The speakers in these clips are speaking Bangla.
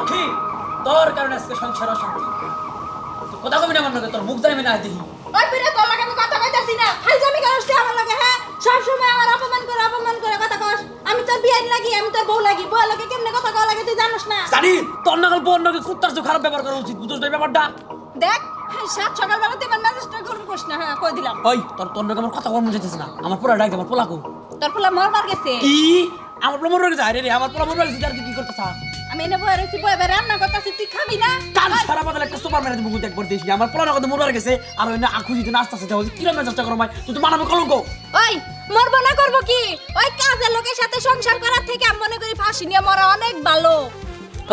সাক্ষী তোর কারণে আজকে সংসার অশান্তি তুই কথা কবি না আমার নাকি তোর মুখ জানি আমি না দেখি ওই বিরে তোর লাগে আমি কথা কইতাছি না ফাইজলামি করছ তুই আমার লাগে হ্যাঁ সব সময় আমার অপমান করে কথা কস আমি তোর বিয়ার লাগি আমি তোর বউ লাগি বউ লাগে কেমনে কথা কওয়া লাগে তুই জানোস না জানি তোর নাগাল বোন নাকি কুত্তার চেয়ে খারাপ ব্যবহার করা উচিত বুঝছ না এই ব্যাপারটা দেখ সাত সকালবেলা তুই আমার মেসেজটা করুন কোস না হ্যাঁ কই দিলাম ওই তোর নাকি আমার কথা কম বুঝাইতেছ না আমার পুরা ডাক আমার পোলাকো তোর পোলা মরবার গেছে কি আমার পোলা মরে গেছে আরে রে আমার পোলা মরে গেছে আর তুই কি করতেছ আমি এনে বয়ে রইছি বয়ে বেড়ে রান্না করতেছি তুই খাবি না কাল সারা বদলে একটা সুপার মেরে মুখ একবার দিয়েছি আমার পোলা নাকি মরে গেছে আর ওই না আখুজিতে নাস্তা হচ্ছে কি রকম চেষ্টা করো ভাই তুই তো মানাবে কলঙ্ক ওই মরবো না করবো কি ওই কাজের লোকের সাথে সংসার করার থেকে আমি মনে করি ফাঁসি নিয়ে মরা অনেক ভালো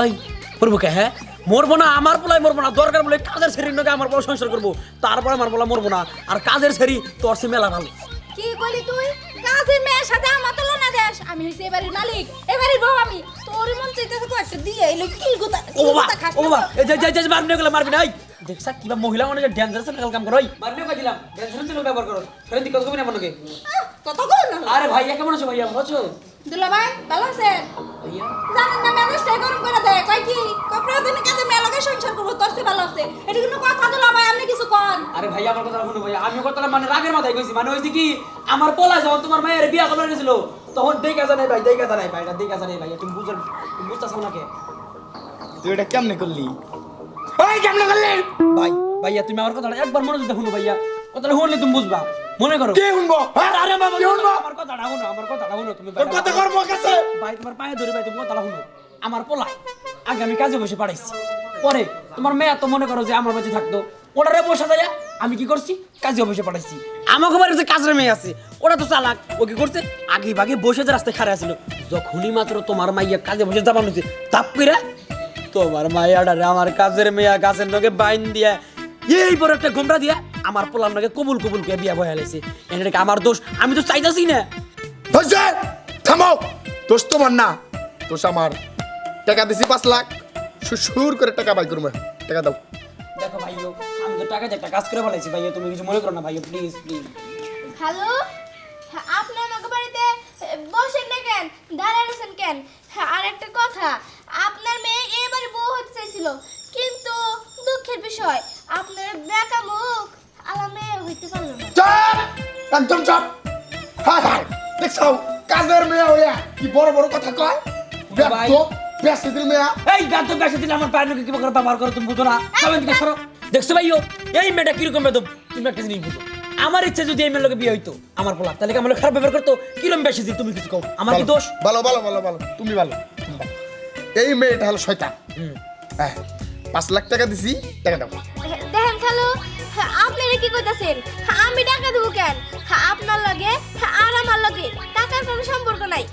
ওই মরবো কে হ্যাঁ মরবো না আমার পোলাই মরবো না দরকার বলে কাজের ছেড়ি নাকি আমার পোলা সংসার করবো তারপরে আমার পোলা মরবো না আর কাজের ছেড়ি তোর সে মেলা ভালো কি কইলি তুই কাজের মেয়ের সাথে আমার তুলনা দেশ আমি হইছি এবারের মালিক এবারের বউ আমি তোর মন চাইতেছে তো একটা দিয়ে এলো কি গোতা ও বাবা এই যে মারবি না মারবি নাই দেখছা কিবা মহিলা মানে ডেঞ্জারাস কাম করো মারবি কই দিলাম ডেঞ্জারাস লোক ব্যবহার করো সেদিন দিকে কবি না মনকে কত কর না আরে ভাই কেমন আছো ভাইয়া ভালো আছো দুলা ভাই ভালো আছেন ভাইয়া জানেন না মেজাজটা গরম করে দেয় কয় কি কপড়া দিনে কাজে মেয়ে লগে সংসার করবো তোর সে ভালো আছে এটা কোনো কথা দুলা ভাই আপনি কিছু কন আরে ভাই আমার কথা শুনো ভাই আমি কথাটা মানে রাগের মাথায় কইছি মানে হইছে কি আমার পোলা যখন তোমার মায়ের বিয়া করতে গেছিল তখন দেখা জানাই ভাই দেখা জানাই ভাই এটা দেখা জানাই ভাই তুমি বুঝতাছ না কে তুই এটা কেমনে করলি ওই কেমনে করলি ভাই ভাইয়া তুমি আমার কথাটা একবার মনোযোগ দিয়ে শুনো ভাইয়া কথাটা শুনলে তুমি বুঝবা মনে করো কে শুনবো আরে আরে বাবা কি শুনবো আমার কথাটা শুনো তুমি তোর কথা কর মোর কাছে ভাই তোমার পায়ে ধরে ভাই তুমি কথাটা শুনো আমার পোলা আগে আমি কাজে বসে পাঠাইছি পরে তোমার মেয়ে তো মনে করো যে আমার বাড়িতে থাকতো ওটারে বসা যায় আমি কি করছি কাজে বসে পাঠাইছি আমাকে বাড়িতে কাজের মেয়ে আছে ওটা তো চালাক ও কি করছে আগে ভাগে বসে যে রাস্তায় খাড়া ছিল যখনই মাত্র তোমার মাইয়া কাজে বসে যাবানো হচ্ছে তাপ করে তোমার মাইয়াটারে আমার কাজের মেয়া গাছের নগে বাইন দিয়া এই বড় একটা গোমরা দিয়া আমার পোলার নগে কবুল করে বিয়া বয়া লাইছে এটা কি আমার দোষ আমি তো চাইতাছি না হইছে থামো দোষ তোমার না দোষ আমার টাকা দিছি 5 লাখ সুর করে টাকা বাই করব টাকা দাও দেখো ভাইও আমি তো টাকা দিয়ে একটা কাজ করে ফেলাইছি ভাইয়া তুমি কিছু মনে করো না ভাইয়া প্লিজ হ্যালো আপনি আমাকে বাড়িতে বসেন না কেন দাঁড়ায় রয়েছেন কেন আর একটা কথা আপনার মেয়ে এবারে বউ হতে চাইছিল কিন্তু দুঃখের বিষয় আপনার বেকা মুখ আলা মেয়ে হইতে পারলো না চুপ একদম চুপ হায় হায় দেখছো কাজের মেয়ে হইয়া কি বড় বড় কথা কয় ভাই। দেখো বেশি দিল মেয়া এই গান তো বেশি দিলে আমার পায়ের নগে কি করে ব্যবহার করো তুমি বুঝো না সবাই দিকে সরো দেখছো ভাইও এই মেয়েটা কিরকম বেদব তুমি একটা জিনিস বুঝো আমার ইচ্ছে যদি এই মেয়ের লগে বিয়ে হইতো আমার পোলা তাহলে কি আমার লগে খারাপ ব্যবহার করতো কিরম বেশি দিল তুমি কিছু কও আমার কি দোষ ভালো ভালো ভালো ভালো তুমি ভালো তুমি ভালো। এই মেয়েটা হলো শয়তান হ্যাঁ 5 লাখ টাকা দিছি টাকা দাও দেখেন খালু আপনারা কি কইতাছেন আমি টাকা দেবো কেন আপনার লগে আর আমার লগে টাকার কোনো সম্পর্ক নাই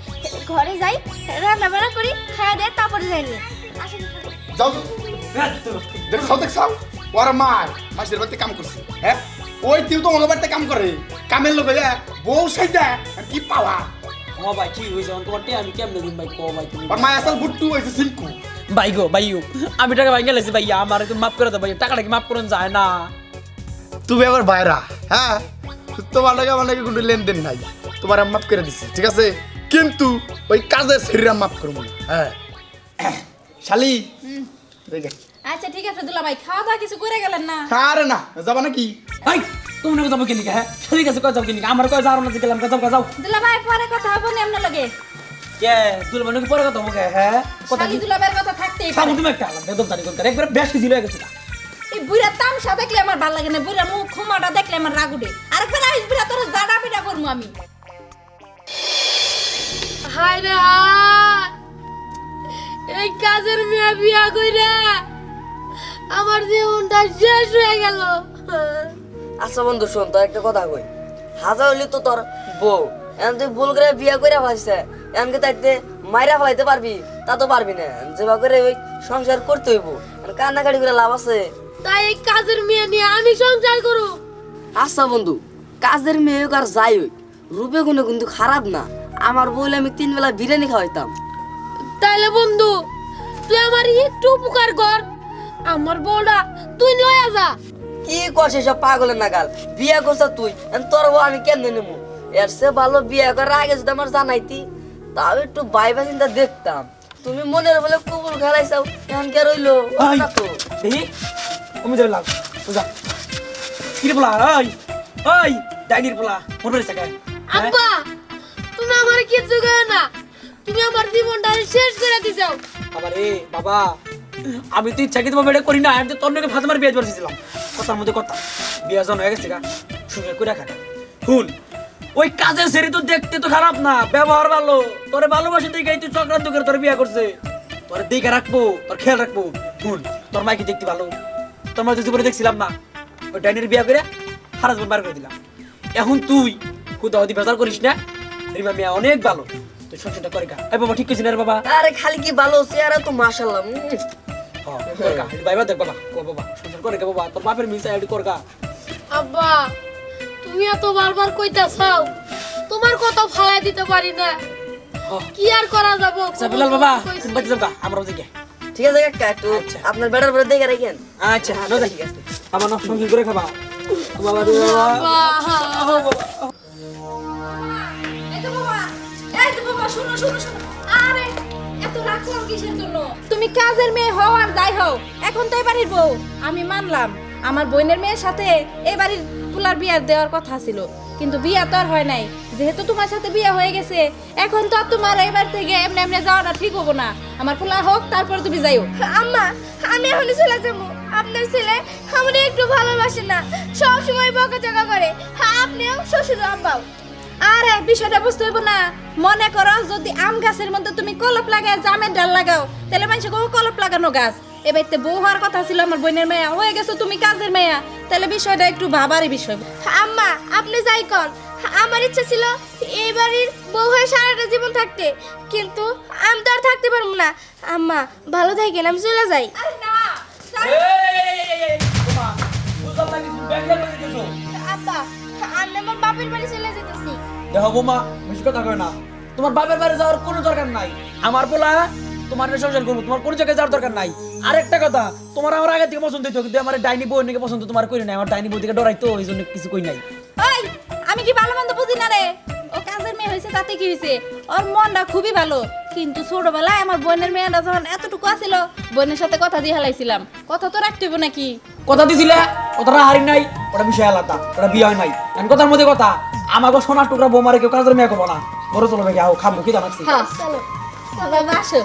ঘরে যাই রান্না বান্না করি খাওয়া দেয় তারপরে যাইনি আসেন যাও দেখছো দেখছো ওর মাসের বাড়িতে কাম করছে হ্যাঁ ওই তুই তো আমার বাড়িতে কাম করে কামের লোক বউ সাইজা আর কি পাওয়া ও ভাই কি হইছে তোমার টে আমি কেমনে দিন ভাই কো ভাই তুমি ওর মা আসল বুট্টু হইছে সিনকু ভাই গো ভাইও আমি টাকা ভাই গেলেছি ভাইয়া আমার একটু মাফ করে দাও ভাই টাকাটা কি মাফ করুন যায় না তুমি আবার বাইরা হ্যাঁ তোমার লাগে আমার লাগে কোনো লেনদেন নাই তোমার আমি মাফ করে দিছি ঠিক আছে কিন্তু ওই কাজে শরীর মাফ করবো না হ্যাঁ শালি দেখে আচ্ছা ঠিক আছে দুলা ভাই খাওয়া দাওয়া কিছু করে গেলেন না আরে না যাবা নাকি ভাই তুমি নাকি যাবো কিনি হ্যাঁ ঠিক আছে কয় যাও কিনি আমার কয় যাও না গেলাম যাও দুলা ভাই পরে কথা হবে না আপনার লগে কে তুই মানে পরে কথা মুখে হ্যাঁ কথা শালি দুলা ভাইয়ের কথা থাকতেই সামনে পারে তুমি একটা আলাদা বেদম জানি কোন একবার বেশি দিল গেছে এই বুড়া তামসা দেখলে আমার ভালো লাগে না বুড়া মুখ খুমাটা দেখলে আমার রাগ উঠে আরেকবার আইস বুড়া তোর জাডা পিটা করবো আমি হায় রে হায় এই কাজের মেয়ে বিয়া কইরা আমার জীবনটা শেষ হয়ে গেল আচ্ছা বন্ধু শোন তোর একটা কথা কই হাজা হইলি তো তোর বউ এখন তুই ভুল করে বিয়া করে ফেলাইছে এমনকি তাইতে মাইরা ফেলাইতে পারবি তা তো পারবি না যেবা করে ওই সংসার করতে হইব কান্নাকাটি করে লাভ আছে তাই এই কাজের মেয়ে নিয়ে আমি সংসার করব আচ্ছা বন্ধু কাজের মেয়ে হোক আর যাই হোক রূপে গুণে কিন্তু খারাপ না আমার বউলে আমি 3 বেলা বিরিয়ানি খাওয়াইতাম তাইলে বন্ধু তুই আমার একটু উপকার কর আমার বউটা তুই লয়া যা কি করছিস সব পাগলের নাগাল বিয়া করছ তুই এখন তোর বউ আমি কেমনে নেবো এর সে ভালো বিয়া করার আগে যদি আমার জানাইতি তাও একটু বাইবা চিন্তা দেখতাম তুমি মনের বলে কবুল খেলাইছাও এখন কে রইলো ওই, না তো দেখি আমি ধরে লাগ বুঝা কিরে পোলা ওই ওই ডাইনির পোলা মনে পড়েছে কে আব্বা তুমি আমার কিছু করো না, তুমি আমার জীবনটা শেষ করে দিছো। আবার এ বাবা আমি তো ইচ্ছা কি তোমার বেড়ে করি না, আমি তো তোর নাকি ফাতেমার বিয়ে করছিলাম কথার মধ্যে কথা বিয়ে জন হয়ে গেছে গা শুনে করে খাটা হুন ওই কাজের সেরি তো দেখতে তো খারাপ না, ব্যবহার ভালো, তোরে ভালোবাসে দেখে তুই চক্রান্ত করে তোর বিয়ে করছে, তোর দেখে রাখবো, তোর খেয়াল রাখবো। হুন তোর মাইকে দেখতে ভালো, তোর মাই তো জীবনে দেখছিলাম না, ওই ডাইনের বিয়ে করে হারা জীবন বার করে দিলাম। এখন তুই খুদাহদি বেজার করিস না, রিমা মিয়া অনেক ভালো, তুই সংসারটা করে গা। এই বাবা ঠিক কইছিস না রে বাবা? আরে খালি কি ভালো চেহারা তো মাশাআল্লাহ করগা বাইবা দেখ বাবা কো বাবা সংসার করে গা বাবা, তোর বাপের মিলছে এডি করগা। আব্বা তুমি এত বারবার কইতাছাও, তোমার কথা ফালাই দিতে পারি না, কি আর করা যাবো? আচ্ছা বিলাল বাবা তুমি বাড়ি যাও গা, আমরা ওদিকে। ঠিক আছে কাকা একটু আচ্ছা। আপনার বেড়ার বেড়া দেখে রাখেন আচ্ছা না যাই ঠিক আছে বাবা না সঙ্গী করে খাবা বাবা রে বাবা। এই তো বাবা, এই তো বাবা, শোনো শোনো শোনো। আরে এত রাখলাম কিসের জন্য? তুমি কাজের মেয়ে হও আর যাই হও, এখন তো এই বাড়ির বউ। আমি মানলাম আমার বোনের মেয়ের সাথে এই বাড়ির পুলার বিয়ে দেওয়ার কথা ছিল, কিন্তু বিয়ে তো আর হয় নাই। যেহেতু তোমার সাথে বিয়ে হয়ে গেছে, এখন তো আর তোমার এই বাড়ি থেকে এমনি এমনি যাওয়াটা ঠিক হবো না। আমার পোলা হোক, তারপরে তুমি যাইও। আম্মা আমি এখনই চলে যাবো, আপনার ছেলে আমার একটু ভালোবাসে না, সব সময় বকাঝকা করে, আপনিও শ্বশুর আব্বাও। আরে বিষয়টা বুঝতে হইব না। মনে করো যদি আম গাছের মধ্যে তুমি কলপ লাগায় জামের ডাল লাগাও, তাহলে মানুষে কলপ লাগানো গাছ। এ বাড়িতে বউ হওয়ার কথা ছিল আমার বোনের মেয়া, হয়ে গেছো তুমি কাজের মেয়া, তাহলে বিষয়টা একটু ভাবারই বিষয়। আম্মা আপনি যাই কর, আমার ইচ্ছা ছিল এই বাড়ির বউ হয়ে সারাটা জীবন থাকতে, কিন্তু আমি তো আর থাকতে পারবো না। আম্মা ভালো থাকেন, আমি চলে যাই। আরে না, এই বাবা বুঝলাম না কিছু ব্যাগ লাগা দিতেছো। আব্বা আমি আমার বাপের বাড়ি চলে যেতেছি। দেখো বৌমা বেশি কথা কয় না, তোমার বাপের বাড়ি যাওয়ার কোনো দরকার নাই, আমার পোলা তোমার সংসার করবো, তোমার কোনো জায়গায় যাওয়ার দরকার নাই। আরেকটা কথা, তোমার আমার আগে থেকে পছন্দ হইতো, কিন্তু আমার ডাইনি বউ নাকি পছন্দ তোমার করি নাই, আমার ডাইনি বউ থেকে ডরাইতো, এই জন্য কিছু কই নাই। ওই আমি কি ভালো মন্দ বুঝি না রে? ও কাজের মেয়ে হয়েছে তাতে কি হয়েছে? ওর মনটা খুবই ভালো, কিন্তু ছোটবেলায় আমার বোনের মেয়েটা যখন এতটুকু আছিল, বোনের সাথে কথা দিয়ে হালাইছিলাম। কথা তো রাখতে হইব নাকি? কথা দিছিলে কথাটা হারি নাই, ওটা বিষয় আলাদা, ওটা বিয়ে হয় নাই। এখন কথার মধ্যে কথা, আমাকে সোনার টুকরা বৌমারে কেউ কাজের মেয়ে করবো না। বড় চলো ভাই খাবো কি জানাচ্ছি। হ্যাঁ চলো বাবা আসো।